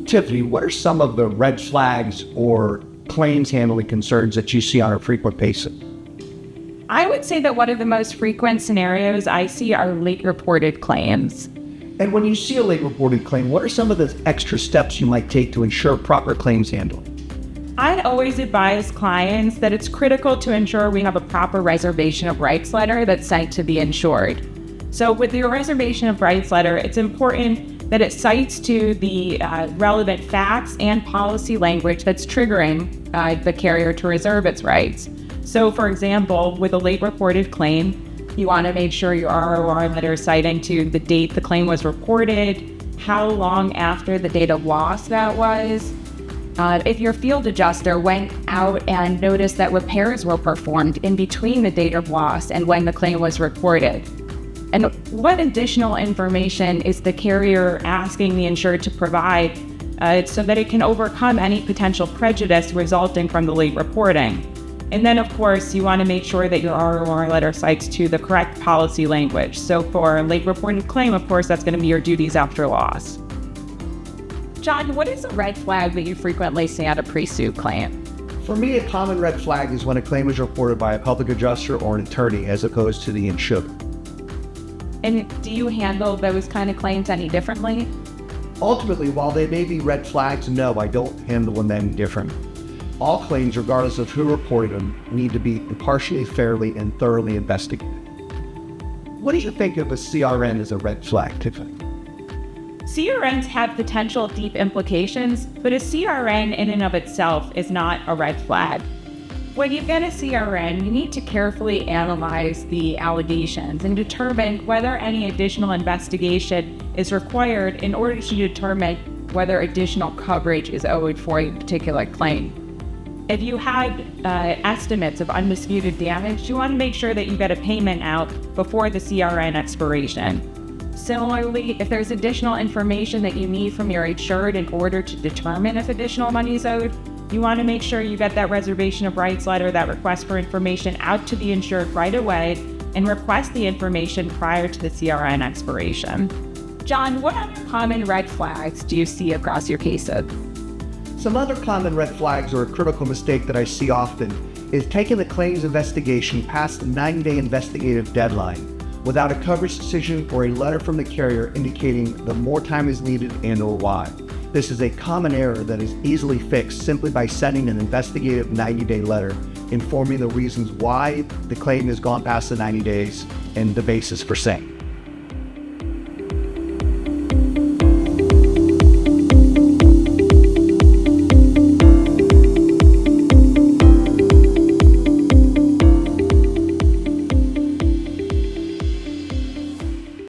Tiffany, what are some of the red flags or claims handling concerns that you see on a frequent basis? I would say that one of the most frequent scenarios I see are late reported claims. And when you see a late reported claim, what are some of the extra steps you might take to ensure proper claims handling? I'd always advise clients that it's critical to ensure we have a proper reservation of rights letter that's sent to the insured. So with your reservation of rights letter, it's important that it cites to the relevant facts and policy language that's triggering the carrier to reserve its rights. So for example, with a late reported claim, you want to make sure your ROR letter is citing to the date the claim was reported, how long after the date of loss that was. If your field adjuster went out and noticed that repairs were performed in between the date of loss and when the claim was reported. And what additional information is the carrier asking the insured to provide so that it can overcome any potential prejudice resulting from the late reporting? And then, of course, you want to make sure that your ROR letter cites to the correct policy language. So for a late reported claim, of course, that's going to be your duties after loss. John, what is a red flag that you frequently see on a pre-suit claim? For me, a common red flag is when a claim is reported by a public adjuster or an attorney as opposed to the insured. And do you handle those kind of claims any differently? Ultimately, while they may be red flags, no, I don't handle them any different. All claims, regardless of who reported them, need to be impartially, fairly, and thoroughly investigated. What do you think of a CRN as a red flag, Tiffany? CRNs have potential deep implications, but a CRN in and of itself is not a red flag. When you get a CRN, you need to carefully analyze the allegations and determine whether any additional investigation is required in order to determine whether additional coverage is owed for a particular claim. If you had estimates of undisputed damage, you want to make sure that you get a payment out before the CRN expiration. Similarly, if there's additional information that you need from your insured in order to determine if additional money is owed, you want to make sure you get that reservation of rights letter, that request for information out to the insured right away, and request the information prior to the CRN expiration. John, what other common red flags do you see across your cases? Some other common red flags or a critical mistake that I see often is taking the claims investigation past the 90-day investigative deadline without a coverage decision or a letter from the carrier indicating that more time is needed and or why. This is a common error that is easily fixed simply by sending an investigative 90-day letter informing the reasons why the claim has gone past the 90 days and the basis for saying.